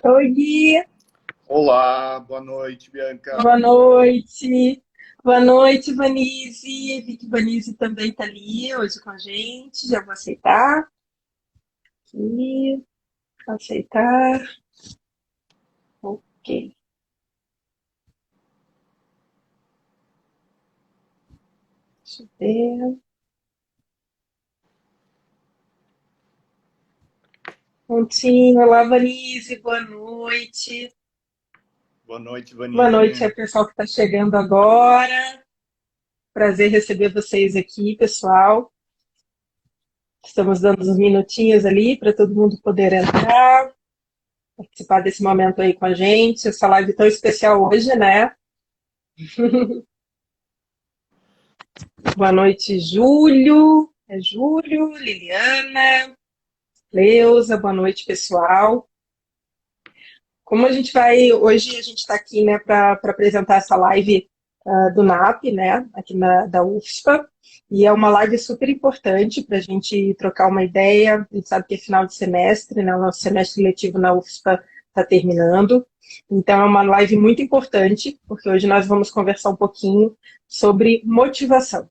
Oi, Gui. Olá, boa noite, Bianca. Boa noite. Boa noite, Vanise. Vi que Vanise também está ali hoje com a gente. Já vou aceitar. Aqui, aceitar. Ok. Deixa eu ver. Prontinho. Olá, Vanise. Boa noite. Boa noite, Boa noite Vanise. ao pessoal que está chegando agora. Prazer receber vocês aqui, pessoal. Estamos dando uns minutinhos ali para todo mundo poder entrar, participar desse momento aí com a gente. Essa live tão especial hoje, né? Boa noite, Júlio. É Júlio, Liliana, Leusa. Boa noite, pessoal. Como a gente vai, hoje a gente está aqui, né, para apresentar essa live do NAP, né, aqui da UFSPA, e é uma live super importante para a gente trocar uma ideia. A gente sabe que é final de semestre, né, o nosso semestre letivo na UFSPA está terminando, então é uma live muito importante, porque hoje nós vamos conversar um pouquinho sobre motivação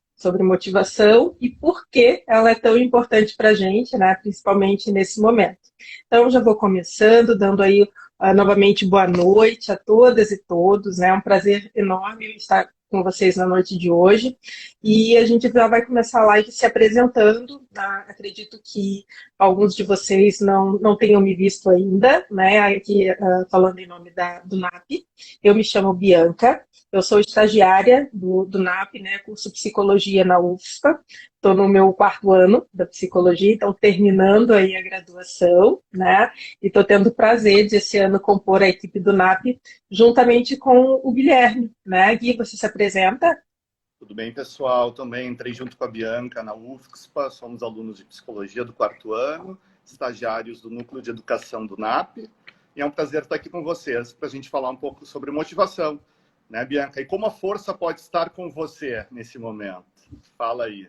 e por que ela é tão importante para a gente, né, principalmente nesse momento. Então, já vou começando, dando aí novamente, boa noite a todas e todos. É um prazer enorme estar com vocês na noite de hoje. E a gente já vai começar a live se apresentando. Acredito que alguns de vocês não tenham me visto ainda, né? Aqui falando em nome do NAP. Eu me chamo Bianca. Eu sou estagiária do NAP, né? Curso Psicologia na UFSPA. Estou no meu 4º ano da psicologia, então terminando aí a graduação, né? E estou tendo o prazer de esse ano compor a equipe do NAP juntamente com o Guilherme, né? Gui, você se apresenta? Tudo bem, pessoal? Também entrei junto com a Bianca na UFSPA, somos alunos de psicologia do 4º ano, estagiários do Núcleo de Educação do NAP, e é um prazer estar aqui com vocês para a gente falar um pouco sobre motivação, né, Bianca? E como a força pode estar com você nesse momento? Fala aí.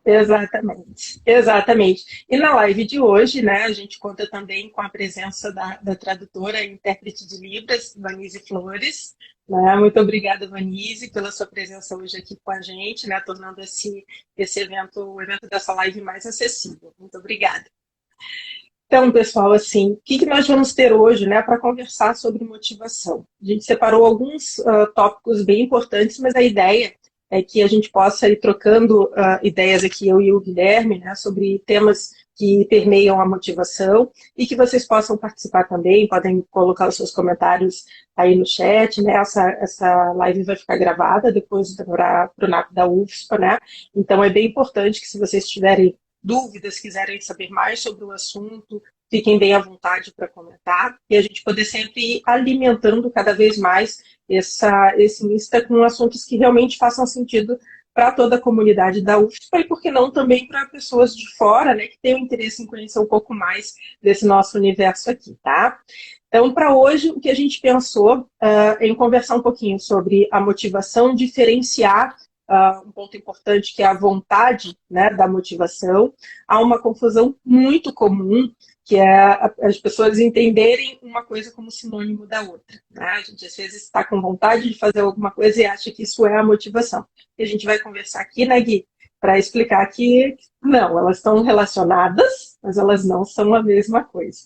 Exatamente, exatamente. E na live de hoje, né, a gente conta também com a presença da tradutora e intérprete de Libras, Vanise Flores. Né? Muito obrigada, Vanise, pela sua presença hoje aqui com a gente, né, tornando esse evento, o evento dessa live mais acessível. Muito obrigada. Então, pessoal, assim, o que nós vamos ter hoje, né, para conversar sobre motivação? A gente separou alguns tópicos bem importantes, mas a ideia é que a gente possa ir trocando ideias aqui, eu e o Guilherme, né, sobre temas que permeiam a motivação e que vocês possam participar também, podem colocar os seus comentários aí no chat, né, essa live vai ficar gravada depois para o NAP da UFSPA, né, então é bem importante que se vocês tiverem dúvidas, quiserem saber mais sobre o assunto, fiquem bem à vontade para comentar e a gente poder sempre ir alimentando cada vez mais esse Insta com assuntos que realmente façam sentido para toda a comunidade da UFSPA e, por que não, também para pessoas de fora, né, que tenham interesse em conhecer um pouco mais desse nosso universo aqui, tá? Então, para hoje, o que a gente pensou é em conversar um pouquinho sobre a motivação, diferenciar um ponto importante que é a vontade, né, da motivação. Há uma confusão muito comum, que é as pessoas entenderem uma coisa como sinônimo da outra. Né? A gente às vezes está com vontade de fazer alguma coisa e acha que isso é a motivação. E a gente vai conversar aqui, né, Gui, para explicar que não, elas estão relacionadas, mas elas não são a mesma coisa.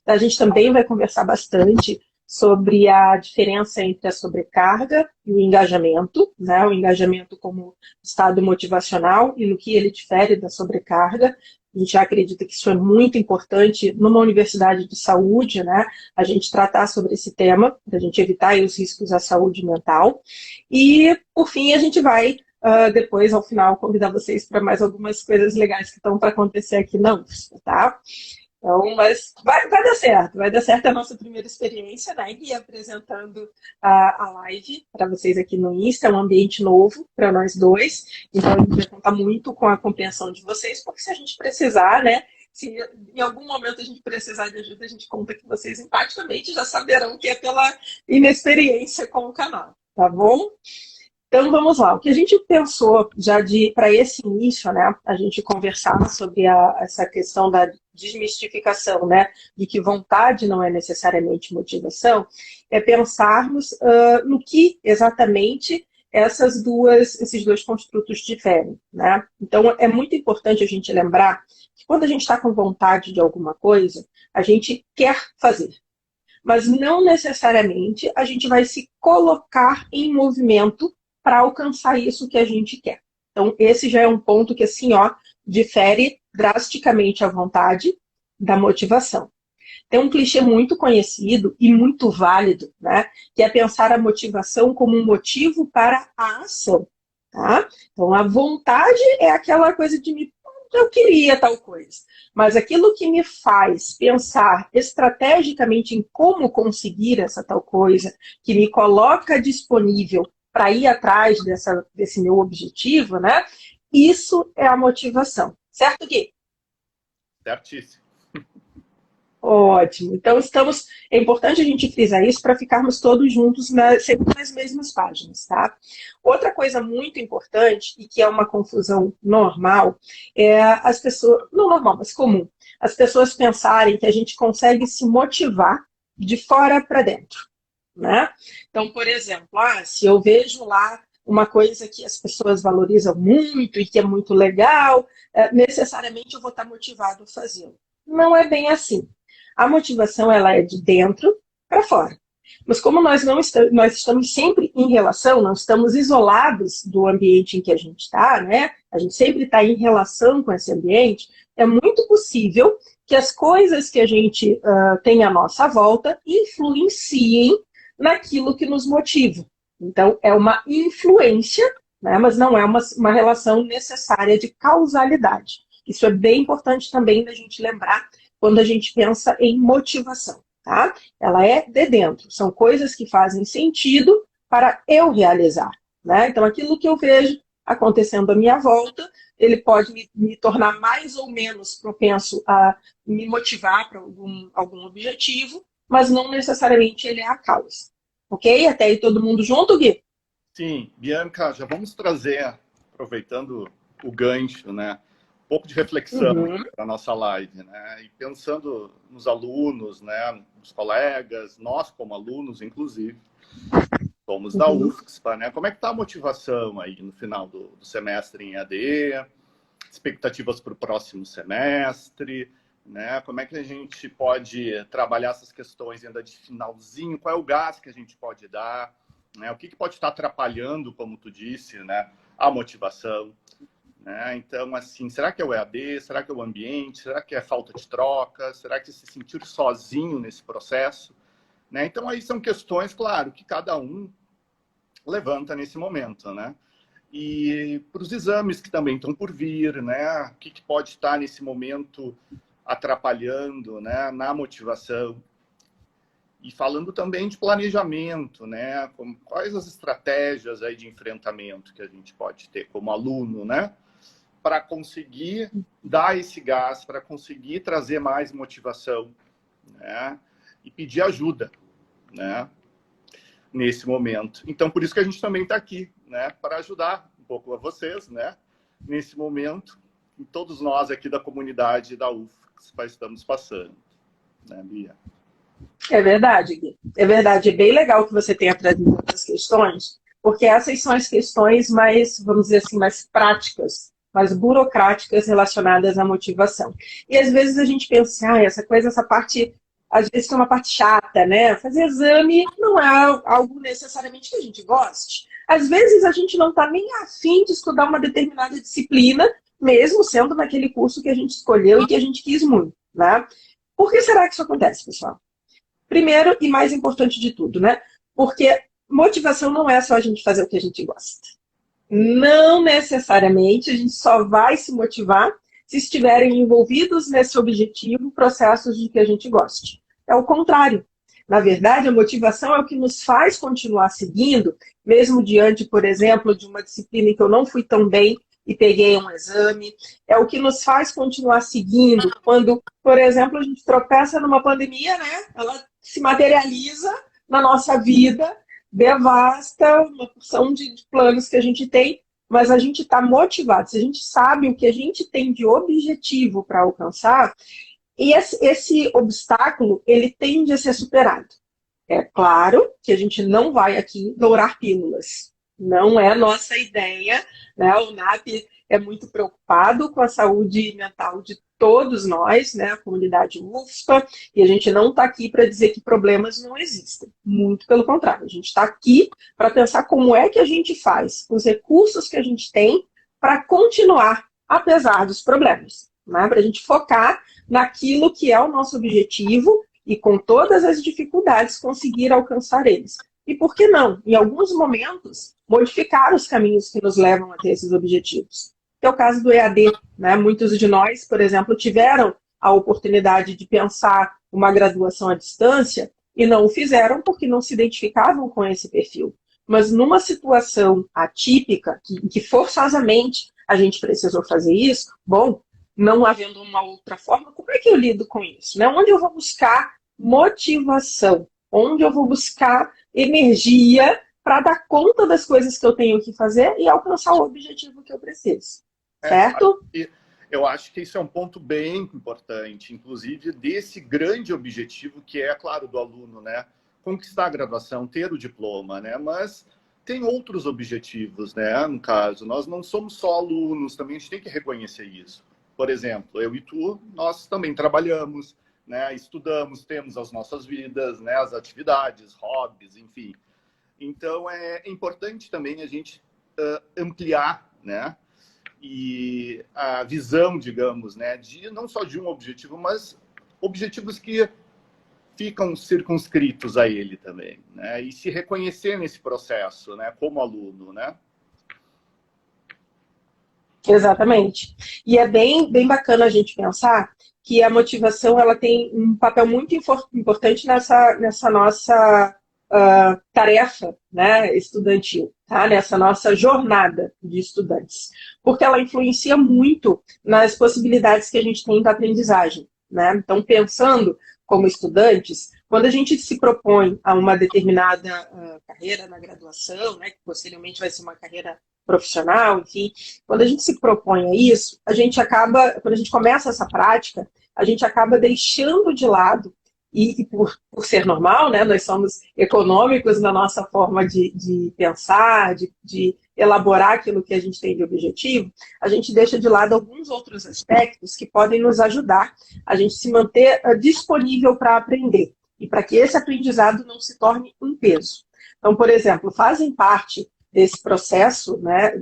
A gente também vai conversar bastante sobre a diferença entre a sobrecarga e o engajamento, né? O engajamento como estado motivacional e no que ele difere da sobrecarga. A gente já acredita que isso é muito importante numa universidade de saúde, né? A gente tratar sobre esse tema, para a gente evitar os riscos à saúde mental. E, por fim, a gente vai, depois, ao final, convidar vocês para mais algumas coisas legais que estão para acontecer aqui na UFSC, tá? Então, mas vai dar certo a nossa primeira experiência, né, Gui, apresentando a live para vocês aqui no Insta, é um ambiente novo para nós dois, então a gente vai contar muito com a compreensão de vocês, porque se a gente precisar, né, se em algum momento a gente precisar de ajuda, a gente conta que vocês empaticamente já saberão que é pela inexperiência com o canal, tá bom? Então, vamos lá. O que a gente pensou já para esse início, né, a gente conversar sobre essa questão desmistificação, né, de que vontade não é necessariamente motivação, é pensarmos no que exatamente esses dois construtos diferem, né? Então, é muito importante a gente lembrar que quando a gente está com vontade de alguma coisa, a gente quer fazer, mas não necessariamente a gente vai se colocar em movimento para alcançar isso que a gente quer. Então, esse já é um ponto que, assim, ó, difere drasticamente a vontade da motivação. Tem um clichê muito conhecido e muito válido, né? Que é pensar a motivação como um motivo para a ação. Tá? Então, a vontade é aquela coisa de eu queria tal coisa. Mas aquilo que me faz pensar estrategicamente em como conseguir essa tal coisa, que me coloca disponível para ir atrás desse meu objetivo, né? Isso é a motivação. Certo, Gui? Certíssimo. Ótimo. Então, é importante a gente frisar isso para ficarmos todos juntos sempre nas mesmas páginas, tá? Outra coisa muito importante, e que é uma confusão normal, é as pessoas, não normal, mas comum, as pessoas pensarem que a gente consegue se motivar de fora para dentro, né? Então, por exemplo, se eu vejo lá uma coisa que as pessoas valorizam muito e que é muito legal, necessariamente eu vou estar motivado a fazê-lo. Não é bem assim. A motivação ela é de dentro para fora. Mas como nós estamos sempre em relação, não estamos isolados do ambiente em que a gente está, né? A gente sempre está em relação com esse ambiente, é muito possível que as coisas que a gente tem à nossa volta influenciem naquilo que nos motiva. Então, é uma influência, né? Mas não é uma relação necessária de causalidade. Isso é bem importante também da gente lembrar quando a gente pensa em motivação, tá? Ela é de dentro, são coisas que fazem sentido para eu realizar, né? Então, aquilo que eu vejo acontecendo à minha volta, ele pode me tornar mais ou menos propenso a me motivar para algum objetivo, mas não necessariamente ele é a causa. Ok? Até aí todo mundo junto, Gui? Sim, Bianca, já vamos trazer, aproveitando o gancho, né? Um pouco de reflexão para a nossa live, né? E pensando nos alunos, né? Nos colegas, nós como alunos, inclusive, somos da UFSPA, né? Como é que está a motivação aí no final do semestre em AD? Expectativas para o próximo semestre, né? Como é que a gente pode trabalhar essas questões ainda de finalzinho? Qual é o gás que a gente pode dar? Né? O que pode estar atrapalhando, como tu disse, né? A motivação? Né? Então, assim, será que é o EAD? Será que é o ambiente? Será que é falta de troca? Será que se sentir sozinho nesse processo? Né? Então, aí são questões, claro, que cada um levanta nesse momento, né? E para os exames que também estão por vir, né? O que pode estar nesse momento atrapalhando, né? Na motivação. E falando também de planejamento, né? Quais as estratégias aí de enfrentamento que a gente pode ter como aluno, né? Para conseguir dar esse gás, para conseguir trazer mais motivação, né? E pedir ajuda, né? Nesse momento. Então, por isso que a gente também está aqui, né? Para ajudar um pouco a vocês, né? Nesse momento, e todos nós aqui da comunidade da UFSPA estamos passando, né, Bia? É verdade, Gui. É verdade. É bem legal que você tenha trazido essas questões, porque essas são as questões mais, vamos dizer assim, mais práticas, mais burocráticas relacionadas à motivação. E às vezes a gente pensa, essa parte, às vezes é uma parte chata, né? Fazer exame não é algo necessariamente que a gente goste. Às vezes a gente não está nem afim de estudar uma determinada disciplina, mesmo sendo naquele curso que a gente escolheu e que a gente quis muito, né? Por que será que isso acontece, pessoal? Primeiro e mais importante de tudo, né? Porque motivação não é só a gente fazer o que a gente gosta. Não necessariamente a gente só vai se motivar se estiverem envolvidos nesse objetivo processos de que a gente goste. É o contrário. Na verdade, a motivação é o que nos faz continuar seguindo, mesmo diante, por exemplo, de uma disciplina em que eu não fui tão bem e peguei um exame. É o que nos faz continuar seguindo quando, por exemplo, a gente tropeça numa pandemia, né? Ela se materializa na nossa vida, devasta uma porção de planos que a gente tem, mas a gente está motivado. Se a gente sabe o que a gente tem de objetivo para alcançar, E esse obstáculo, ele tende a ser superado. É claro que a gente não vai aqui dourar pílulas. Não é nossa ideia, né? O NAP é muito preocupado com a saúde mental de todos nós, né? A comunidade UFSPA, e a gente não está aqui para dizer que problemas não existem. Muito pelo contrário, a gente está aqui para pensar como é que a gente faz, com os recursos que a gente tem, para continuar, apesar dos problemas. Né? Para a gente focar naquilo que é o nosso objetivo e, com todas as dificuldades, conseguir alcançar eles. E por que não, em alguns momentos, modificar os caminhos que nos levam a ter esses objetivos? Que é o caso do EAD. Né? Muitos de nós, por exemplo, tiveram a oportunidade de pensar uma graduação à distância e não o fizeram porque não se identificavam com esse perfil. Mas numa situação atípica, que forçosamente a gente precisou fazer isso, bom, não havendo uma outra forma, como é que eu lido com isso? Né? Onde eu vou buscar motivação? Onde eu vou buscar energia para dar conta das coisas que eu tenho que fazer e alcançar o objetivo que eu preciso? Certo? Eu acho que isso é um ponto bem importante, inclusive desse grande objetivo que é, claro, do aluno, né? Conquistar a graduação, ter o diploma, né? Mas tem outros objetivos, né? No caso, nós não somos só alunos, também a gente tem que reconhecer isso. Por exemplo, eu e tu, nós também trabalhamos, né? Estudamos, temos as nossas vidas, né? As atividades, hobbies, enfim. Então, é importante também a gente ampliar, né? E a visão, digamos, né? De não só de um objetivo, mas objetivos que ficam circunscritos a ele também, né? E se reconhecer nesse processo, né? Como aluno, né? Exatamente. E é bem bacana a gente pensar que a motivação ela tem um papel muito importante nessa nossa tarefa, né, estudantil, tá? Nessa nossa jornada de estudantes. Porque ela influencia muito nas possibilidades que a gente tem da aprendizagem. Né? Então, pensando como estudantes, quando a gente se propõe a uma determinada carreira na graduação, né, que posteriormente vai ser uma carreira profissional, enfim, quando a gente se propõe a isso, a gente acaba, quando a gente começa essa prática, a gente acaba deixando de lado, e por ser normal, né, nós somos econômicos na nossa forma de pensar, de elaborar aquilo que a gente tem de objetivo, a gente deixa de lado alguns outros aspectos que podem nos ajudar a gente se manter disponível para aprender e para que esse aprendizado não se torne um peso. Então, por exemplo, fazem parte desse processo, né,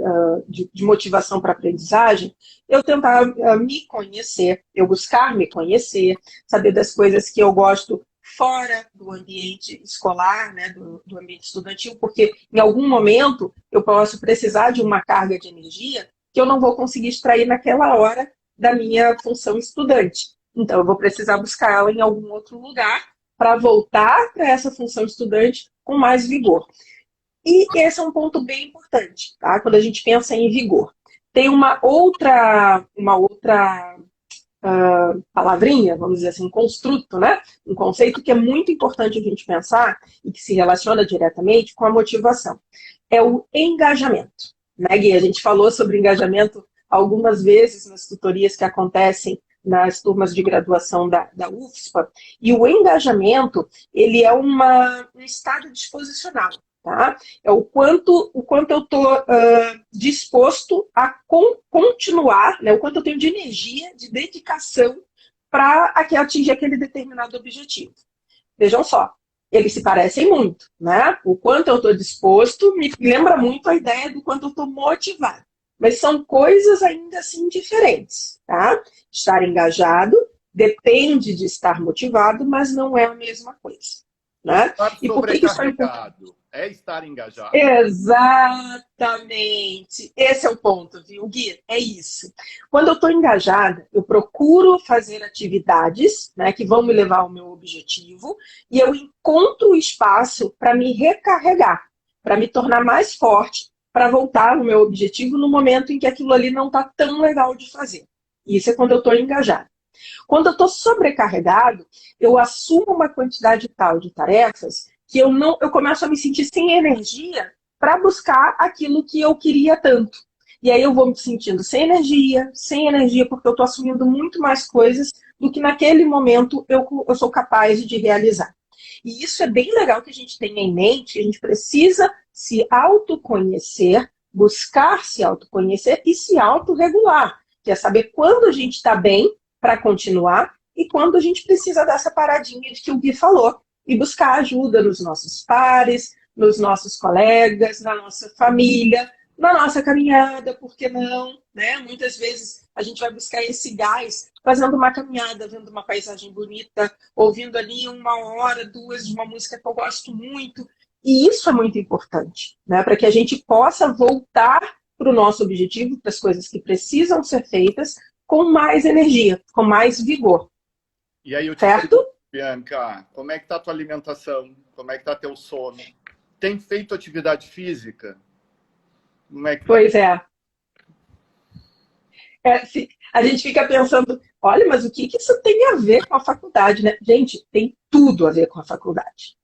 de motivação para aprendizagem, eu tentar me conhecer, eu buscar me conhecer, saber das coisas que eu gosto fora do ambiente escolar, né, do ambiente estudantil, porque em algum momento eu posso precisar de uma carga de energia que eu não vou conseguir extrair naquela hora da minha função estudante. Então, eu vou precisar buscar ela em algum outro lugar para voltar para essa função estudante com mais vigor. E esse é um ponto bem importante, tá? Quando a gente pensa em vigor. Tem uma outra palavrinha, vamos dizer assim, um construto, né? Um conceito que é muito importante a gente pensar e que se relaciona diretamente com a motivação. É o engajamento. Né, Gui? A gente falou sobre engajamento algumas vezes nas tutorias que acontecem nas turmas de graduação da UFSPA. E o engajamento, ele é um estado disposicional. Tá? É o quanto eu estou disposto a continuar, né? O quanto eu tenho de energia, de dedicação para atingir aquele determinado objetivo. Vejam só, eles se parecem muito, né? O quanto eu estou disposto me lembra muito a ideia do quanto eu estou motivado. Mas são coisas ainda assim diferentes, tá? Estar engajado depende de estar motivado, mas não é a mesma coisa. Né? E por que isso é importante? É estar engajado. Exatamente. Esse é o ponto, viu, Gui? É isso. Quando eu estou engajada, eu procuro fazer atividades, né, que vão me levar ao meu objetivo e eu encontro o espaço para me recarregar, para me tornar mais forte, para voltar ao meu objetivo no momento em que aquilo ali não está tão legal de fazer. Isso é quando eu estou engajada. Quando eu estou sobrecarregado, eu assumo uma quantidade tal de tarefas que eu começo a me sentir sem energia para buscar aquilo que eu queria tanto. E aí eu vou me sentindo sem energia, porque eu estou assumindo muito mais coisas do que naquele momento eu sou capaz de realizar. E isso é bem legal que a gente tenha em mente, que a gente precisa se autoconhecer, buscar se autoconhecer e se autorregular, que é saber quando a gente está bem para continuar e quando a gente precisa dessa paradinha de que o Gui falou e buscar ajuda nos nossos pares, nos nossos colegas, na nossa família, na nossa caminhada, por que não? Né? Muitas vezes a gente vai buscar esse gás fazendo uma caminhada, vendo uma paisagem bonita, ouvindo ali 1 hora, 2 de uma música que eu gosto muito. E isso é muito importante, né? Para que a gente possa voltar para o nosso objetivo, para as coisas que precisam ser feitas, com mais energia, com mais vigor. E aí eu te certo? pergunto, Bianca, como é que está a tua alimentação? Como é que está teu sono? Tem feito atividade física? Como é que Pois é. A gente fica pensando, olha, mas o que isso tem a ver com a faculdade, né? Gente, tem tudo a ver com a faculdade.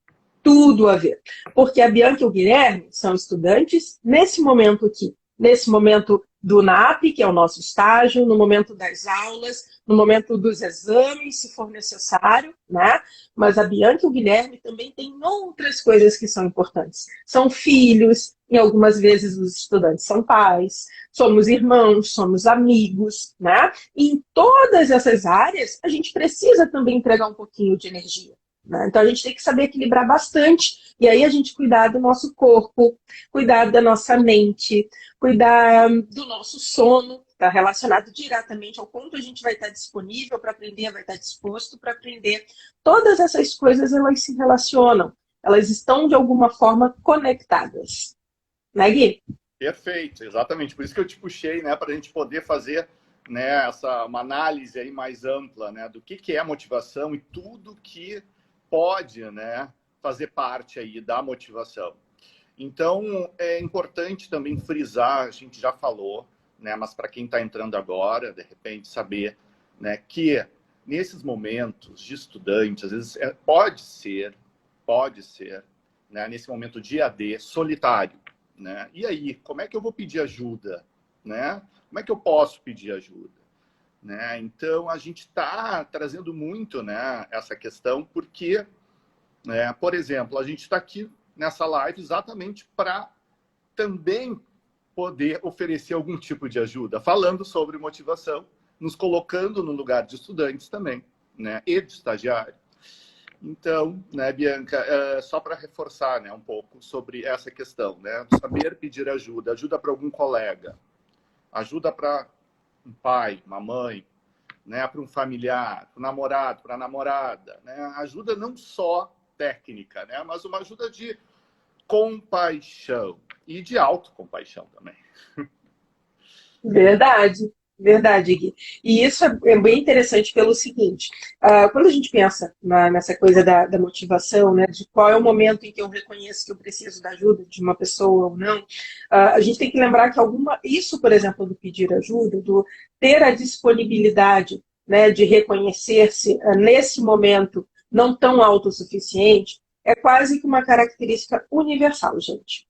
Tudo a ver. Porque a Bianca e o Guilherme são estudantes nesse momento aqui. Nesse momento do NAP, que é o nosso estágio, no momento das aulas, no momento dos exames, se for necessário, né? Mas a Bianca e o Guilherme também têm outras coisas que são importantes. São filhos, e algumas vezes os estudantes são pais, somos irmãos, somos amigos, né? E em todas essas áreas, a gente precisa também entregar um pouquinho de energia. Né? Então a gente tem que saber equilibrar bastante. E aí a gente cuidar do nosso corpo, cuidar da nossa mente, cuidar do nosso sono, está relacionado diretamente ao quanto a gente vai estar disponível para aprender, vai estar disposto para aprender. Todas essas coisas, elas se relacionam. Elas estão, de alguma forma, conectadas. Né, Gui? Perfeito, exatamente. Por isso que eu te puxei, né, para a gente poder fazer, né, uma análise aí mais ampla, né, do que é motivação e tudo que pode, né, fazer parte aí da motivação. Então, é importante também frisar, a gente já falou, né, mas para quem está entrando agora, de repente, saber, né, que nesses momentos de estudante, às vezes pode ser, né, nesse momento de AD, solitário. Né? E aí, como é que eu vou pedir ajuda? Né? Como é que eu posso pedir ajuda? Né? Então, a gente está trazendo muito, né, essa questão porque, né, por exemplo, a gente está aqui nessa live exatamente para também poder oferecer algum tipo de ajuda, falando sobre motivação, nos colocando no lugar de estudantes também, né, e de estagiário. Então, né, Bianca, só para reforçar, né, um pouco sobre essa questão, né, saber pedir ajuda, ajuda para algum colega, ajuda para um pai, uma mãe, né, para um familiar, para um namorado, para a namorada, né, ajuda não só técnica, né, mas uma ajuda de compaixão e de autocompaixão também. Verdade. Verdade, Gui. E isso é bem interessante pelo seguinte, quando a gente pensa nessa coisa da motivação, né, de qual é o momento em que eu reconheço que eu preciso da ajuda de uma pessoa ou não, a gente tem que lembrar que isso, por exemplo, do pedir ajuda, do ter a disponibilidade, né, de reconhecer-se nesse momento não tão autossuficiente, é quase que uma característica universal, gente.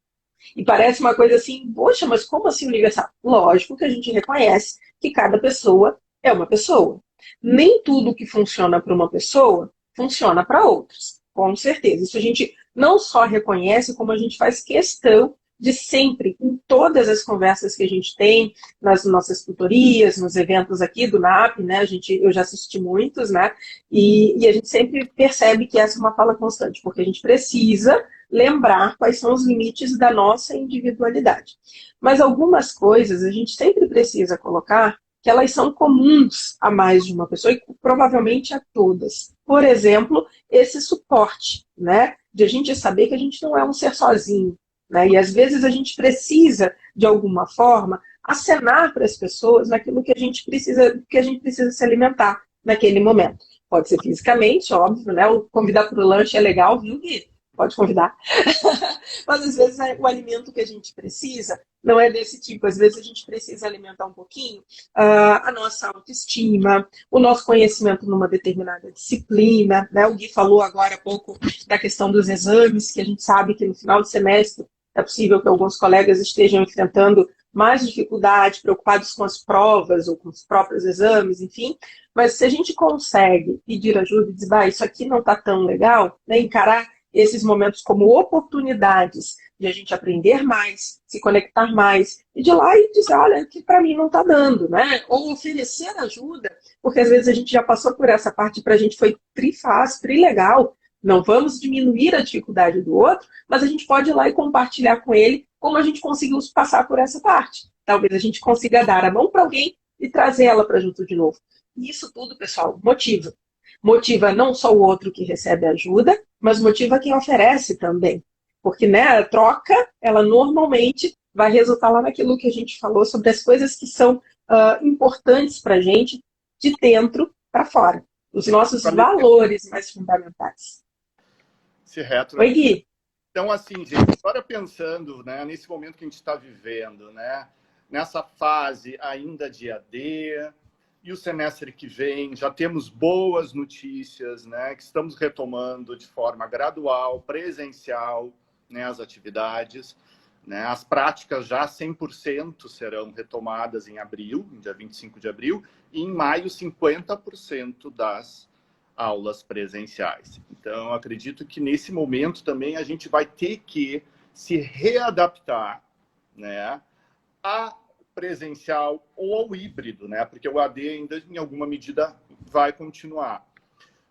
E parece uma coisa assim, poxa, mas como assim universal? Lógico que a gente reconhece que cada pessoa é uma pessoa. Nem tudo que funciona para uma pessoa funciona para outras, com certeza. Isso a gente não só reconhece, como a gente faz questão de sempre, em todas as conversas que a gente tem, nas nossas tutorias, nos eventos aqui do NAP, né? Eu já assisti muitos, né? E a gente sempre percebe que essa é uma fala constante, porque a gente precisa lembrar quais são os limites da nossa individualidade. Mas algumas coisas a gente sempre precisa colocar que elas são comuns a mais de uma pessoa e provavelmente a todas. Por exemplo, esse suporte, né? De a gente saber que a gente não é um ser sozinho, né? E às vezes a gente precisa, de alguma forma, acenar para as pessoas naquilo que a gente precisa se alimentar naquele momento. Pode ser fisicamente, óbvio, né? O convidar para o lanche é legal, viu, Gui? Pode convidar. Mas às vezes o alimento que a gente precisa não é desse tipo. Às vezes a gente precisa alimentar um pouquinho a nossa autoestima, o nosso conhecimento numa determinada disciplina. Né? O Gui falou agora há pouco da questão dos exames, que a gente sabe que no final do semestre é possível que alguns colegas estejam enfrentando mais dificuldade, preocupados com as provas ou com os próprios exames, enfim. Mas se a gente consegue pedir ajuda e dizer, isso aqui não está tão legal, né, encarar esses momentos como oportunidades de a gente aprender mais, se conectar mais, e de lá e dizer, olha, que para mim não está dando, né? Ou oferecer ajuda, porque às vezes a gente já passou por essa parte, para a gente foi trifácil, trilegal, não vamos diminuir a dificuldade do outro, mas a gente pode ir lá e compartilhar com ele como a gente conseguiu passar por essa parte. Talvez a gente consiga dar a mão para alguém e trazer ela para junto de novo. E isso tudo, pessoal, motiva. Motiva não só o outro que recebe ajuda, mas motiva quem oferece também. Porque, né, a troca, ela normalmente vai resultar lá naquilo que a gente falou sobre as coisas que são importantes para a gente, de dentro para fora. Os nossos valores mais fundamentais. Esse retro. Oi, Gui. Então, assim, gente, agora pensando, né, nesse momento que a gente está vivendo, né, nessa fase ainda de AD, e o semestre que vem já temos boas notícias, né, que estamos retomando de forma gradual, presencial, né, as atividades. Né, as práticas já 100% serão retomadas em abril, no dia 25 de abril, e em maio 50% das aulas presenciais. Então, acredito que nesse momento também a gente vai ter que se readaptar, né, a presencial ou ao híbrido, né, porque o AD ainda em alguma medida vai continuar.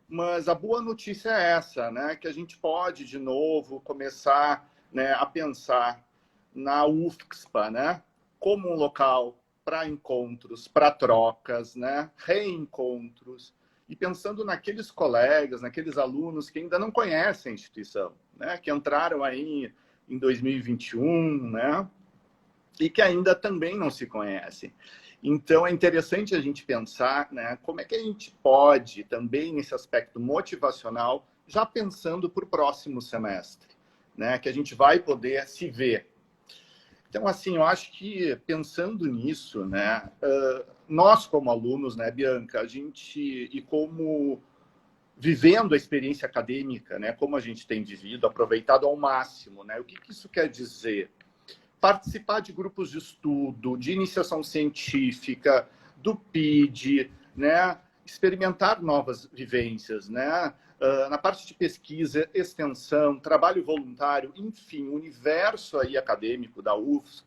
Mas a boa notícia é essa, né, que a gente pode de novo começar, né, a pensar na UFSPA, né, como um local para encontros, para trocas, né, reencontros, e pensando naqueles colegas, naqueles alunos que ainda não conhecem a instituição, né, que entraram aí em 2021, né, e que ainda também não se conhecem. Então, é interessante a gente pensar, né, como é que a gente pode, também nesse aspecto motivacional, já pensando para o próximo semestre, né, que a gente vai poder se ver. Então, assim, eu acho que pensando nisso, né, nós como alunos, né, Bianca, a gente, e como vivendo a experiência acadêmica, né, como a gente tem vivido, aproveitado ao máximo, né, o que isso quer dizer? Participar de grupos de estudo, de iniciação científica, do PID, né, experimentar novas vivências, né, na parte de pesquisa, extensão, trabalho voluntário, enfim, o universo aí acadêmico da UFSC,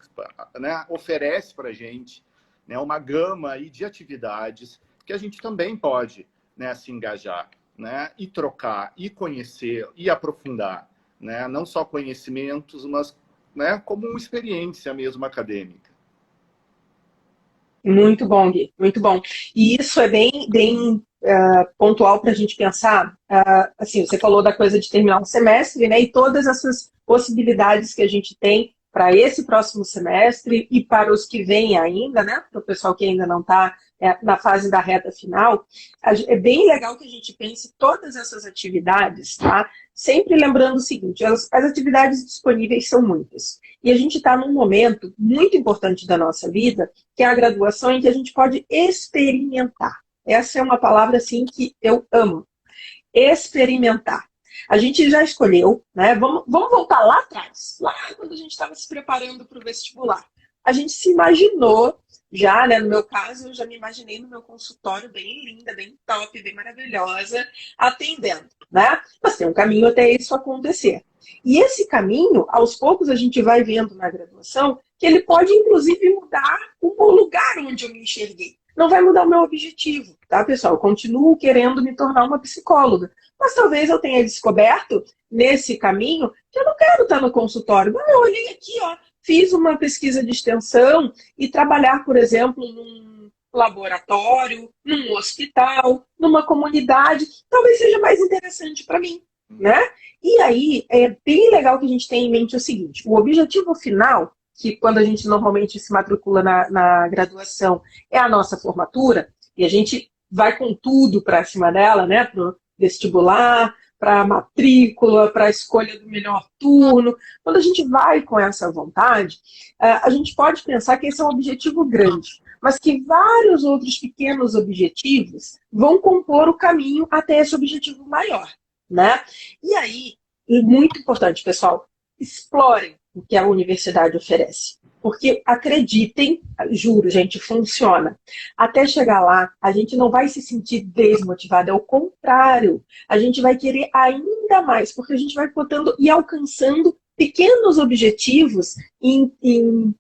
né, oferece para a gente, né, uma gama aí de atividades que a gente também pode, né, se engajar, né, e trocar, e conhecer, e aprofundar, né, não só conhecimentos, mas, né, como uma experiência mesmo acadêmica. Muito bom, Gui, muito bom. E isso é bem pontual para a gente pensar. Assim, você falou da coisa de terminar um semestre, né? E todas essas possibilidades que a gente tem para esse próximo semestre e para os que vêm ainda, né? Para o pessoal que ainda não está na fase da reta final. É bem legal que a gente pense todas essas atividades, tá? Sempre lembrando o seguinte, as atividades disponíveis são muitas. E a gente está num momento muito importante da nossa vida, que é a graduação, em que a gente pode experimentar. Essa é uma palavra, assim, que eu amo. Experimentar. A gente já escolheu, né? Vamos voltar lá atrás, lá quando a gente estava se preparando para o vestibular. A gente se imaginou já, né? No meu caso, eu já me imaginei no meu consultório bem linda, bem top, bem maravilhosa, atendendo, né? Mas tem um caminho até isso acontecer. E esse caminho, aos poucos, a gente vai vendo na graduação que ele pode, inclusive, mudar o lugar onde eu me enxerguei. Não vai mudar o meu objetivo, tá, pessoal? Eu continuo querendo me tornar uma psicóloga. Mas talvez eu tenha descoberto, nesse caminho, que eu não quero estar no consultório. Mas eu olhei aqui, ó, fiz uma pesquisa de extensão e trabalhar, por exemplo, num laboratório, num hospital, numa comunidade, talvez seja mais interessante para mim, né? E aí, é bem legal que a gente tenha em mente o seguinte, o objetivo final, que quando a gente normalmente se matricula na graduação, é a nossa formatura, e a gente vai com tudo para cima dela, né? Para o vestibular, para a matrícula, para a escolha do melhor turno. Quando a gente vai com essa vontade, a gente pode pensar que esse é um objetivo grande, mas que vários outros pequenos objetivos vão compor o caminho até esse objetivo maior, né? E aí, muito importante, pessoal, explorem o que a universidade oferece. Porque, acreditem, juro, gente, funciona. Até chegar lá, a gente não vai se sentir desmotivado, é o contrário. A gente vai querer ainda mais, porque a gente vai botando e alcançando pequenos objetivos em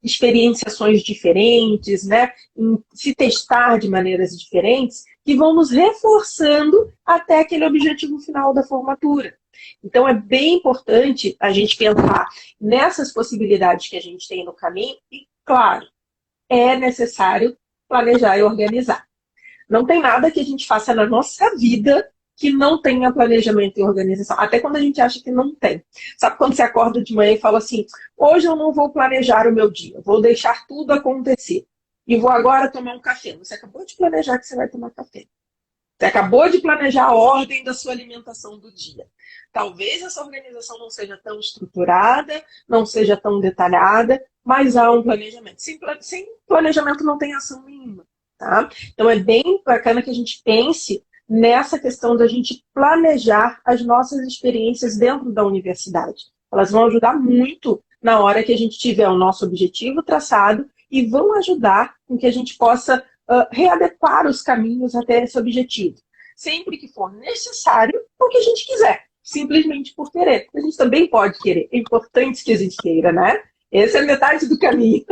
experienciações diferentes, né? Em se testar de maneiras diferentes, que vão nos reforçando até aquele objetivo final da formatura. Então, é bem importante a gente pensar nessas possibilidades que a gente tem no caminho e, claro, é necessário planejar e organizar. Não tem nada que a gente faça na nossa vida que não tenha planejamento e organização. Até quando a gente acha que não tem. Sabe quando você acorda de manhã e fala assim, hoje eu não vou planejar o meu dia, vou deixar tudo acontecer. E vou agora tomar um café. Você acabou de planejar que você vai tomar café. Você acabou de planejar a ordem da sua alimentação do dia. Talvez essa organização não seja tão estruturada, não seja tão detalhada, mas há um planejamento. Sem planejamento não tem ação nenhuma. Tá? Então é bem bacana que a gente pense nessa questão da gente planejar as nossas experiências dentro da universidade. Elas vão ajudar muito na hora que a gente tiver o nosso objetivo traçado e vão ajudar com que a gente possa readequar os caminhos até esse objetivo. Sempre que for necessário, o que a gente quiser. Simplesmente por querer. A gente também pode querer. É importante que a gente queira, né? Essa é metade do caminho.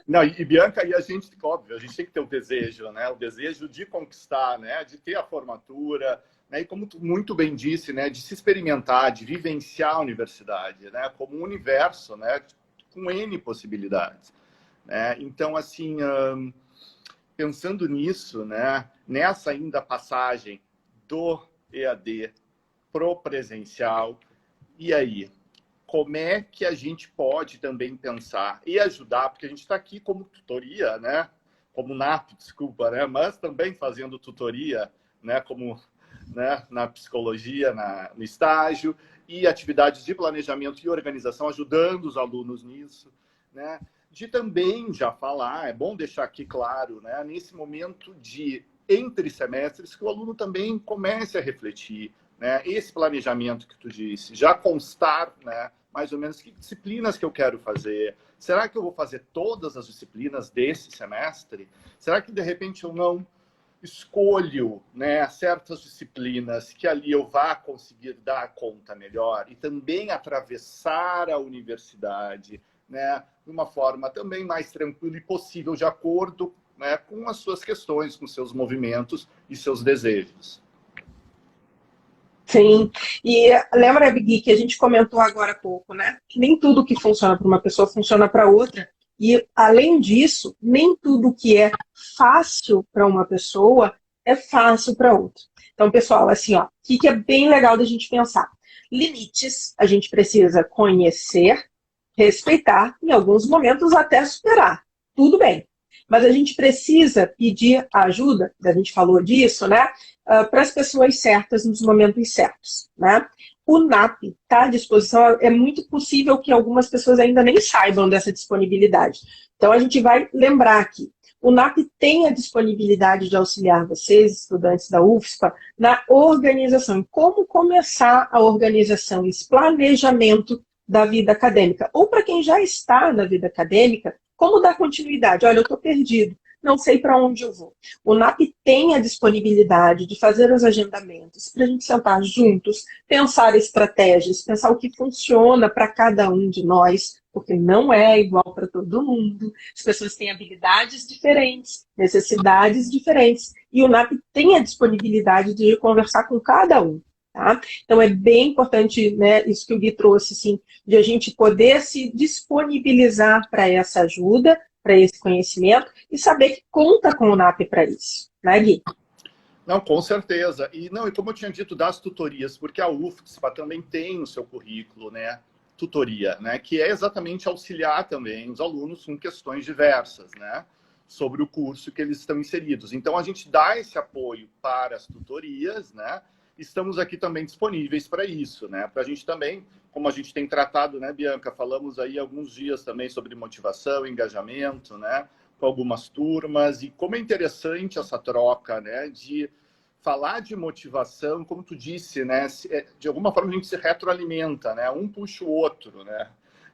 Não, e Bianca, e a gente, óbvio, a gente tem que ter o desejo, né? O desejo de conquistar, né? De ter a formatura, né? E como tu muito bem disse, né? De se experimentar, de vivenciar a universidade, né? Como um universo, né? Com N possibilidades, né? Então, assim, pensando nisso, né? Nessa ainda passagem do EAD pro presencial, e aí? Como é que a gente pode também pensar e ajudar, porque a gente está aqui como tutoria, né? Como NAP, desculpa, né? Mas também fazendo tutoria, né? Como, né? Na psicologia, no estágio, e atividades de planejamento e organização, ajudando os alunos nisso, né? De também já falar, é bom deixar aqui claro, né? Nesse momento de entre semestres, que o aluno também comece a refletir, né? Esse planejamento que tu disse, já constar, né? Mais ou menos que disciplinas que eu quero fazer. Será que eu vou fazer todas as disciplinas desse semestre? Será que, de repente, eu não escolho, né, certas disciplinas que ali eu vá conseguir dar conta melhor e também atravessar a universidade, né, de uma forma também mais tranquila e possível, de acordo, né, com as suas questões, com seus movimentos e seus desejos? Sim, e lembra, Gui, que a gente comentou agora há pouco, né? Que nem tudo que funciona para uma pessoa funciona para outra. E, além disso, nem tudo que é fácil para uma pessoa é fácil para outra. Então, pessoal, assim, ó, o que é bem legal da gente pensar? Limites a gente precisa conhecer, respeitar, em alguns momentos até superar. Tudo bem. Mas a gente precisa pedir ajuda, a gente falou disso, né? Para as pessoas certas nos momentos certos, né? O NAP está à disposição, é muito possível que algumas pessoas ainda nem saibam dessa disponibilidade. Então, a gente vai lembrar aqui. O NAP tem a disponibilidade de auxiliar vocês, estudantes da UFSPA, na organização, em como começar a organização, esse planejamento da vida acadêmica. Ou para quem já está na vida acadêmica, como dar continuidade? Olha, eu estou perdido, não sei para onde eu vou. O NAP tem a disponibilidade de fazer os agendamentos para a gente sentar juntos, pensar estratégias, pensar o que funciona para cada um de nós, porque não é igual para todo mundo. As pessoas têm habilidades diferentes, necessidades diferentes, e o NAP tem a disponibilidade de conversar com cada um. Tá? Então é bem importante, né, isso que o Gui trouxe, assim, de a gente poder se disponibilizar para essa ajuda, para esse conhecimento, e saber que conta com o NAP para isso, né, Gui? Não, com certeza. E como eu tinha dito, das tutorias, porque a UFSPA também tem no seu currículo, né, tutoria, né, que é exatamente auxiliar também os alunos com questões diversas, né, sobre o curso que eles estão inseridos. Então, a gente dá esse apoio para as tutorias, né, estamos aqui também disponíveis para isso, né, para a gente também, como a gente tem tratado, né, Bianca, falamos aí alguns dias também sobre motivação, engajamento, né, com algumas turmas, e como é interessante essa troca, né, de falar de motivação, como tu disse, né, de alguma forma a gente se retroalimenta, né, um puxa o outro, né,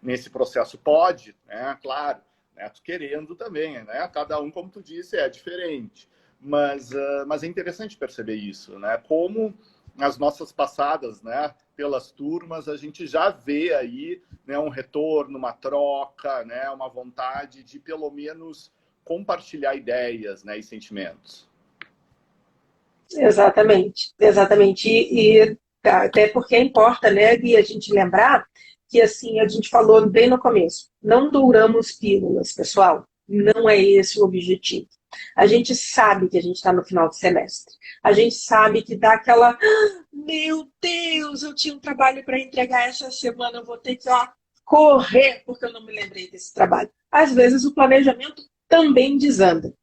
nesse processo? Pode, né? Claro, né? Tu querendo também, né? Cada um, como tu disse, é diferente. Mas é interessante perceber isso, né? Como nas nossas passadas, né, pelas turmas, a gente já vê aí, né, um retorno, uma troca, né, uma vontade de, pelo menos, compartilhar ideias, né, e sentimentos. Exatamente, exatamente. Até porque importa, né, Gui, a gente lembrar que, assim, a gente falou bem no começo, não douramos pílulas, pessoal. Não é esse o objetivo. A gente sabe que a gente está no final do semestre. A gente sabe que dá aquela, meu Deus, eu tinha um trabalho para entregar essa semana, eu vou ter que, ó, correr porque eu não me lembrei desse trabalho. Às vezes o planejamento também desanda.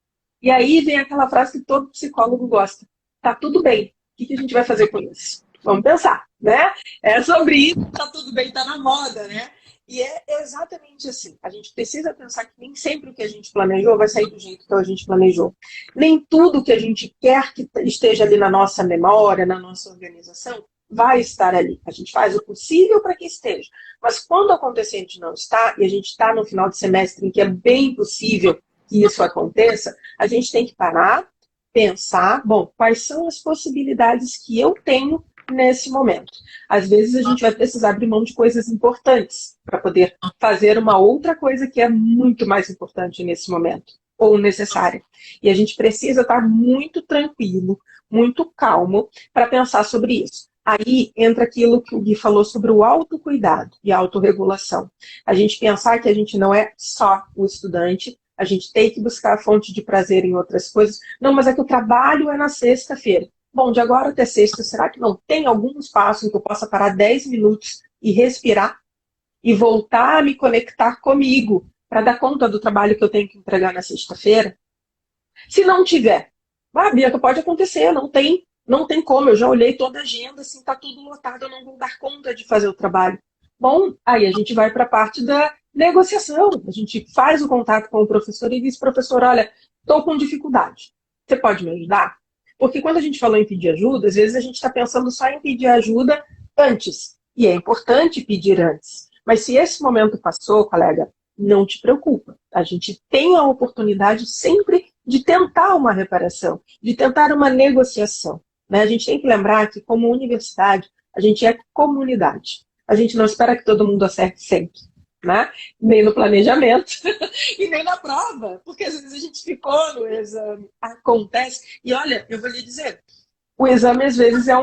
E aí vem aquela frase que todo psicólogo gosta. Tá tudo bem. O que a gente vai fazer com isso? Vamos pensar, né? É sobre isso, tá tudo bem, tá na moda, né? E é exatamente assim. A gente precisa pensar que nem sempre o que a gente planejou vai sair do jeito que a gente planejou. Nem tudo que a gente quer que esteja ali na nossa memória, na nossa organização, vai estar ali. A gente faz o possível para que esteja. Mas quando acontecer de não estar, e a gente está no final de semestre em que é bem possível que isso aconteça, a gente tem que parar, pensar, bom, quais são as possibilidades que eu tenho nesse momento. Às vezes a gente vai precisar abrir mão de coisas importantes para poder fazer uma outra coisa que é muito mais importante nesse momento, ou necessária. E a gente precisa estar muito tranquilo, muito calmo para pensar sobre isso. Aí entra aquilo que o Gui falou sobre o autocuidado e a autorregulação. A gente pensar que a gente não é só o estudante, a gente tem que buscar a fonte de prazer em outras coisas. Não, mas é que o trabalho é na sexta-feira. Bom, de agora até sexta, será que não tem algum espaço em que eu possa parar 10 minutos e respirar e voltar a me conectar comigo para dar conta do trabalho que eu tenho que entregar na sexta-feira? Se não tiver, Bianca, pode acontecer, não tem como, eu já olhei toda a agenda, assim, está tudo lotado, eu não vou dar conta de fazer o trabalho. Bom, aí a gente vai para a parte da negociação, a gente faz o contato com o professor e diz, professor, olha, estou com dificuldade, você pode me ajudar? Porque quando a gente falou em pedir ajuda, às vezes a gente está pensando só em pedir ajuda antes, e é importante pedir antes. Mas se esse momento passou, colega, não te preocupa. A gente tem a oportunidade sempre de tentar uma reparação, de tentar uma negociação. Né? A gente tem que lembrar que, como universidade, a gente é comunidade. A gente não espera que todo mundo acerte sempre. Né? Nem no planejamento e nem na prova, porque às vezes a gente ficou no exame, acontece. E olha, eu vou lhe dizer, o exame às vezes é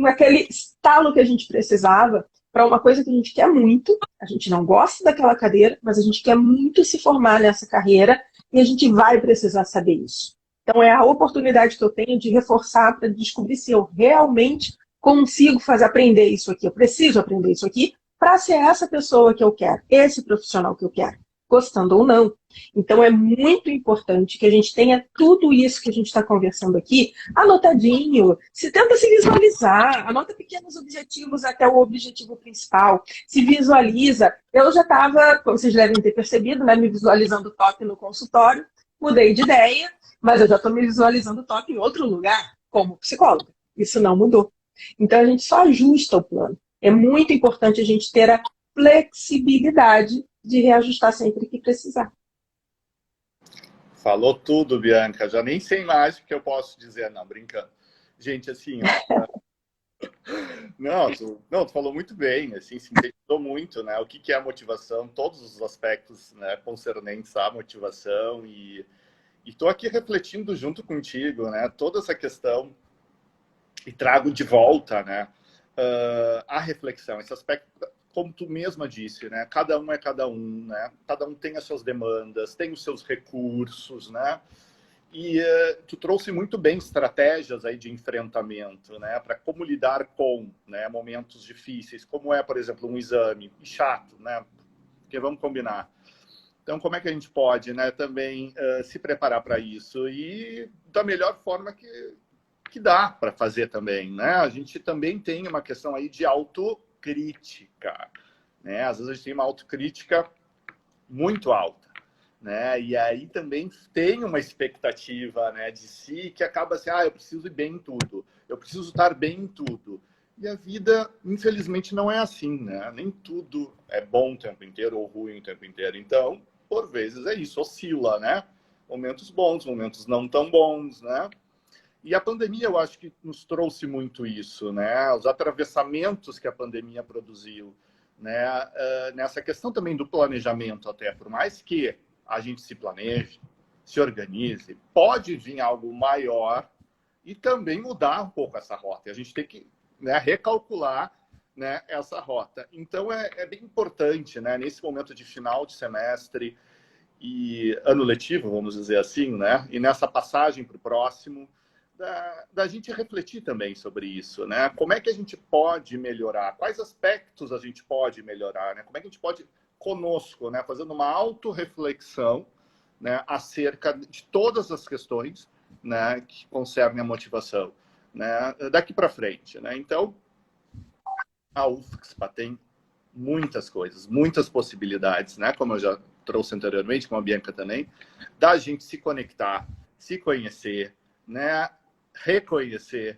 aquele estalo que a gente precisava para uma coisa que a gente quer muito, a gente não gosta daquela cadeira, mas a gente quer muito se formar nessa carreira e a gente vai precisar saber isso. Então é a oportunidade que eu tenho de reforçar para descobrir se eu realmente consigo aprender isso aqui, eu preciso aprender isso aqui para ser essa pessoa que eu quero, esse profissional que eu quero, gostando ou não. Então é muito importante que a gente tenha tudo isso que a gente está conversando aqui anotadinho, tenta se visualizar, anota pequenos objetivos até o objetivo principal, se visualiza. Eu já estava, como vocês devem ter percebido, né, me visualizando top no consultório, mudei de ideia, mas eu já estou me visualizando top em outro lugar, como psicóloga. Isso não mudou. Então a gente só ajusta o plano. É muito importante a gente ter a flexibilidade de reajustar sempre que precisar. Falou tudo, Bianca. Já nem sei mais o que eu posso dizer, não, brincando. Gente, assim, ó, tu falou muito bem, assim, sintetizou muito, né? O que é a motivação, todos os aspectos, né, concernentes à motivação e estou aqui refletindo junto contigo, né? Toda essa questão e trago de volta, né? A reflexão, esse aspecto, como tu mesma disse, né? Cada um é cada um, né? Cada um tem as suas demandas, tem os seus recursos, né? E tu trouxe muito bem estratégias aí de enfrentamento, né? Para como lidar com, né, momentos difíceis, como é, por exemplo, um exame chato, né? Porque vamos combinar. Então, como é que a gente pode, né, também se preparar para isso e da melhor forma que dá para fazer também, né? A gente também tem uma questão aí de autocrítica, né? Às vezes a gente tem uma autocrítica muito alta, né? E aí também tem uma expectativa, né, de si que acaba assim, eu preciso ir bem em tudo, eu preciso estar bem em tudo. E a vida, infelizmente, não é assim, né? Nem tudo é bom o tempo inteiro ou ruim o tempo inteiro. Então, por vezes é isso, oscila, né? Momentos bons, momentos não tão bons, né? E a pandemia, eu acho que nos trouxe muito isso, né? Os atravessamentos que a pandemia produziu, né? Nessa questão também do planejamento até, por mais que a gente se planeje, se organize, pode vir algo maior e também mudar um pouco essa rota. E a gente tem que, né, recalcular, né, essa rota. Então, é bem importante, né, nesse momento de final de semestre e ano letivo, vamos dizer assim, né, e nessa passagem para o próximo, da gente refletir também sobre isso, né? Como é que a gente pode melhorar? Quais aspectos a gente pode melhorar, né? Como é que a gente pode, conosco, né, fazendo uma autorreflexão, né, acerca de todas as questões, né, que concernem a motivação, né, daqui para frente, né? Então, a UFSPA tem muitas coisas, muitas possibilidades, né? Como eu já trouxe anteriormente, com a Bianca também, da gente se conectar, se conhecer, né? Reconhecer.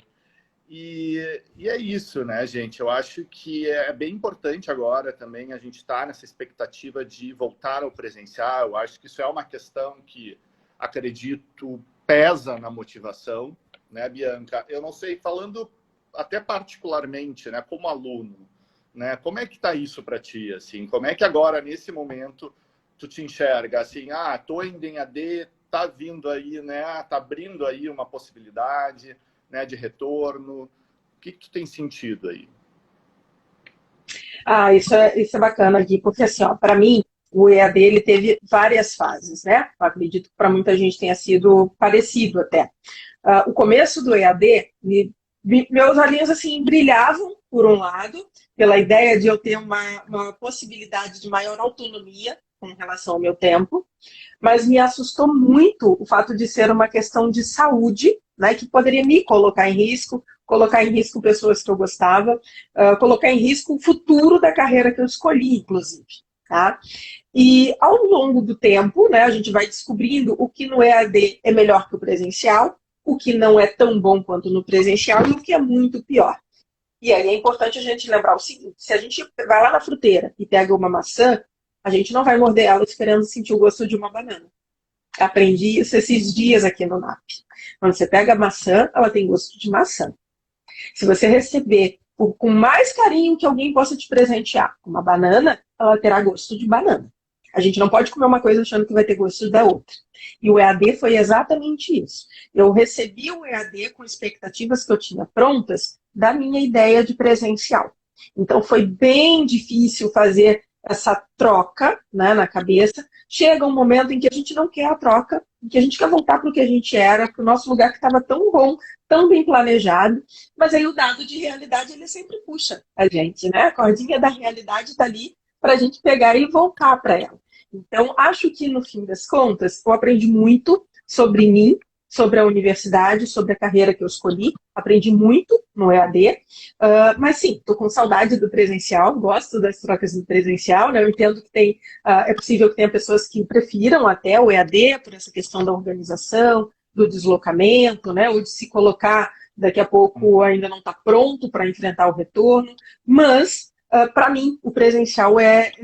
E é isso, né, gente? Eu acho que é bem importante agora também a gente estar nessa expectativa de voltar ao presencial. Eu acho que isso é uma questão que, acredito, pesa na motivação, né, Bianca? Eu não sei, falando até particularmente, né, como aluno, né, como é que está isso para ti, assim? Como é que agora, nesse momento, tu te enxerga, assim, tô indo em AD, tá vindo aí, né, tá abrindo aí uma possibilidade, né, de retorno. O que tu tem sentido aí? Isso é bacana, Gui, porque assim, para mim, o EAD ele teve várias fases, né? Eu acredito que para muita gente tenha sido parecido até. O começo do EAD, meus olhinhos assim brilhavam, por um lado, pela ideia de eu ter uma possibilidade de maior autonomia com relação ao meu tempo, mas me assustou muito o fato de ser uma questão de saúde, né, que poderia me colocar em risco pessoas que eu gostava, colocar em risco o futuro da carreira que eu escolhi, inclusive. Tá? E ao longo do tempo, né, a gente vai descobrindo o que no EAD é melhor que o presencial, o que não é tão bom quanto no presencial e o que é muito pior. E aí é importante a gente lembrar o seguinte: se a gente vai lá na fruteira e pega uma maçã, a gente não vai morder ela esperando sentir o gosto de uma banana. Aprendi isso esses dias aqui no NAP. Quando você pega a maçã, ela tem gosto de maçã. Se você receber com mais carinho que alguém possa te presentear uma banana, ela terá gosto de banana. A gente não pode comer uma coisa achando que vai ter gosto da outra. E o EAD foi exatamente isso. Eu recebi o EAD com expectativas que eu tinha prontas da minha ideia de presencial. Então foi bem difícil fazer essa troca, né, na cabeça. Chega um momento em que a gente não quer a troca, em que a gente quer voltar para o que a gente era, para o nosso lugar que estava tão bom, tão bem planejado, mas aí o dado de realidade ele sempre puxa a gente, né? A cordinha da realidade está ali para a gente pegar e voltar para ela. Então, acho que no fim das contas, eu aprendi muito sobre mim, sobre a universidade, sobre a carreira que eu escolhi. Aprendi muito no EAD, mas sim, estou com saudade do presencial, gosto das trocas do presencial, né? Eu entendo que é possível que tenha pessoas que prefiram até o EAD por essa questão da organização, do deslocamento, né? Ou de se colocar daqui a pouco ainda não está pronto para enfrentar o retorno, mas para mim o presencial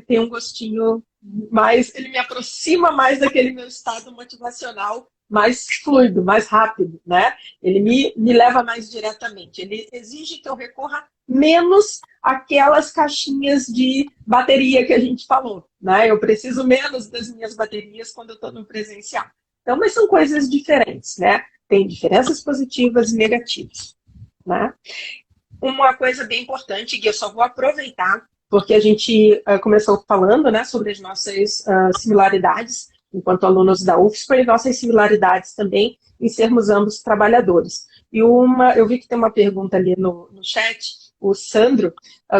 tem um gostinho mais, ele me aproxima mais daquele meu estado motivacional mais fluido, mais rápido, né? Ele me leva mais diretamente. Ele exige que eu recorra menos àquelas caixinhas de bateria que a gente falou, né? Eu preciso menos das minhas baterias quando eu estou no presencial. Então, mas são coisas diferentes, né? Tem diferenças positivas e negativas, né? Uma coisa bem importante, que eu só vou aproveitar, porque a gente começou falando, né, sobre as nossas similaridades enquanto alunos da UFSPA e nossas similaridades também em sermos ambos trabalhadores. E eu vi que tem uma pergunta ali no chat, o Sandro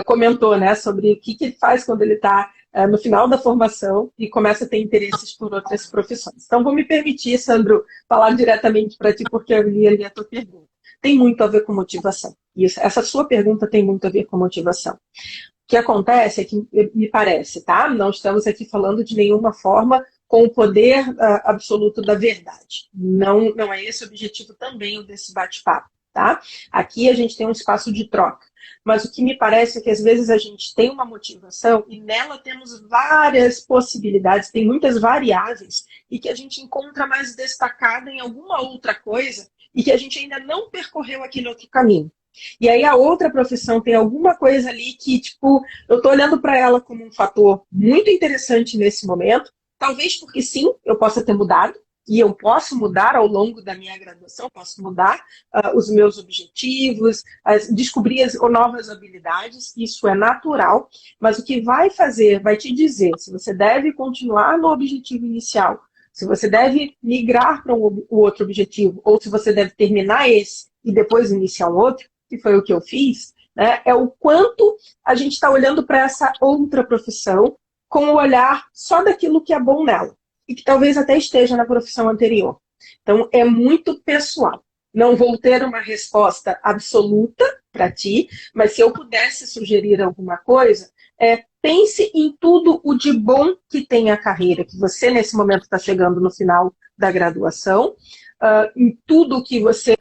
comentou, né, sobre o que ele faz quando ele está no final da formação e começa a ter interesses por outras profissões. Então, vou me permitir, Sandro, falar diretamente para ti, porque eu li ali a tua pergunta. Tem muito a ver com motivação. Essa sua pergunta tem muito a ver com motivação. O que acontece é que, me parece, tá? Não estamos aqui falando de nenhuma forma com o poder absoluto da verdade. Não é esse o objetivo também desse bate-papo. tá? Aqui a gente tem um espaço de troca. Mas o que me parece é que às vezes a gente tem uma motivação e nela temos várias possibilidades, tem muitas variáveis e que a gente encontra mais destacada em alguma outra coisa e que a gente ainda não percorreu aquele outro caminho. E aí a outra profissão tem alguma coisa ali que, tipo, eu estou olhando para ela como um fator muito interessante nesse momento, talvez porque sim, eu possa ter mudado, e eu posso mudar ao longo da minha graduação, posso mudar os meus objetivos, descobrir novas habilidades, isso é natural, mas o que vai fazer, vai te dizer se você deve continuar no objetivo inicial, se você deve migrar para o outro objetivo, ou se você deve terminar esse e depois iniciar um outro, que foi o que eu fiz, né, é o quanto a gente está olhando para essa outra profissão com o olhar só daquilo que é bom nela e que talvez até esteja na profissão anterior. Então, é muito pessoal. Não vou ter uma resposta absoluta para ti, mas se eu pudesse sugerir alguma coisa, pense em tudo o de bom que tem a carreira, que você nesse momento está chegando no final da graduação, em tudo que você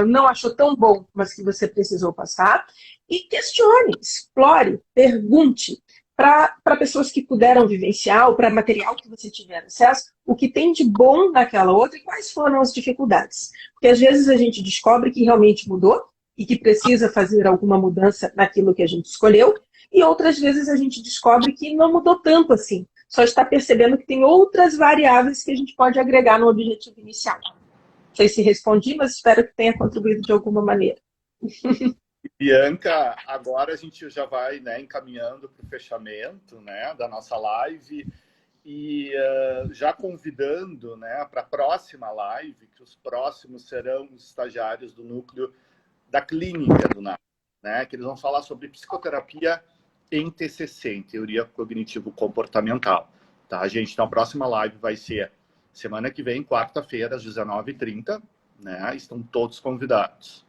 não achou tão bom, mas que você precisou passar, e questione, explore, pergunte para pessoas que puderam vivenciar, ou para material que você tiver acesso, o que tem de bom naquela outra e quais foram as dificuldades. Porque às vezes a gente descobre que realmente mudou e que precisa fazer alguma mudança naquilo que a gente escolheu, e outras vezes a gente descobre que não mudou tanto assim, só está percebendo que tem outras variáveis que a gente pode agregar no objetivo inicial. Não sei se respondi, mas espero que tenha contribuído de alguma maneira. Bianca, agora a gente já vai, né, encaminhando para o fechamento, né, da nossa live e já convidando, né, para a próxima live, que os próximos serão os estagiários do núcleo da clínica do NAP, né, que eles vão falar sobre psicoterapia em TCC, em teoria cognitivo-comportamental. Tá, gente? Então a próxima live vai ser semana que vem, quarta-feira, às 19h30, né, estão todos convidados.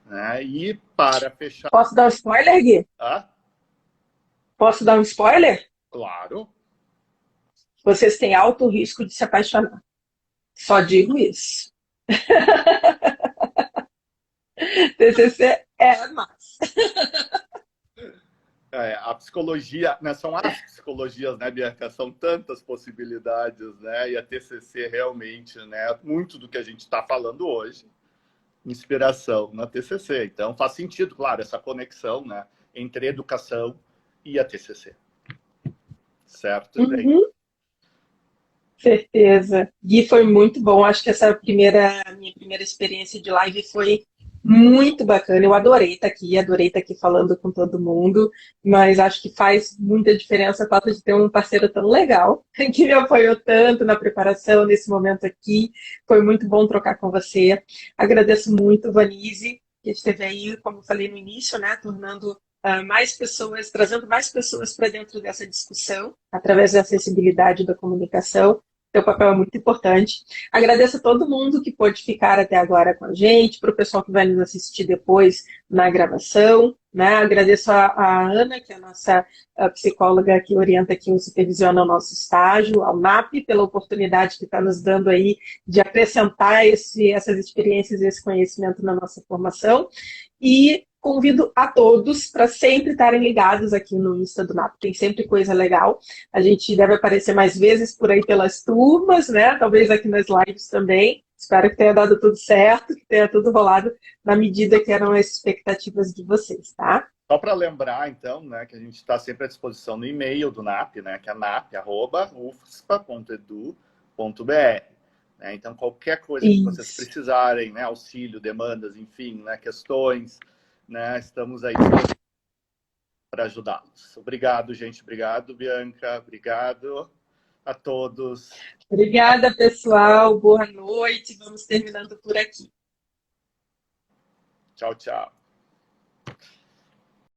Né? E para fechar... Posso dar um spoiler, Gui? Posso dar um spoiler? Claro. Vocês têm alto risco de se apaixonar. Só digo isso. TCC é massa. A psicologia, né, são as psicologias, né, Bianca? São tantas possibilidades, né? E a TCC realmente, né, muito do que a gente está falando hoje, inspiração na TCC. Então faz sentido, claro, essa conexão, né, entre educação e a TCC. Certo, gente? Uhum. Certeza. Gui, foi muito bom. Acho que essa minha primeira experiência de live foi muito bacana. Eu adorei estar aqui falando com todo mundo, mas acho que faz muita diferença a falta de ter um parceiro tão legal, que me apoiou tanto na preparação, nesse momento aqui. Foi muito bom trocar com você. Agradeço muito, Vanise, que esteve aí, como eu falei no início, né, tornando mais pessoas, trazendo mais pessoas para dentro dessa discussão, através da acessibilidade da comunicação. Seu papel é muito importante. Agradeço a todo mundo que pôde ficar até agora com a gente, para o pessoal que vai nos assistir depois na gravação. Né? Agradeço a Ana, que é a nossa psicóloga que orienta aqui e supervisiona o nosso estágio, ao NAP, pela oportunidade que está nos dando aí de acrescentar essas experiências e esse conhecimento na nossa formação. E convido a todos para sempre estarem ligados aqui no Insta do NAP. Tem sempre coisa legal. A gente deve aparecer mais vezes por aí pelas turmas, né? Talvez aqui nas lives também. Espero que tenha dado tudo certo, que tenha tudo rolado na medida que eram as expectativas de vocês, tá? Só para lembrar, então, né, que a gente está sempre à disposição no e-mail do NAP, né, que é nap@ufspa.edu.br. Né? Então, qualquer coisa que vocês precisarem, né, auxílio, demandas, enfim, né, questões, né, estamos aí para ajudá-los. Obrigado, gente. Obrigado, Bianca. Obrigado a todos. Obrigada, pessoal. Boa noite. Vamos terminando por aqui. Tchau, tchau.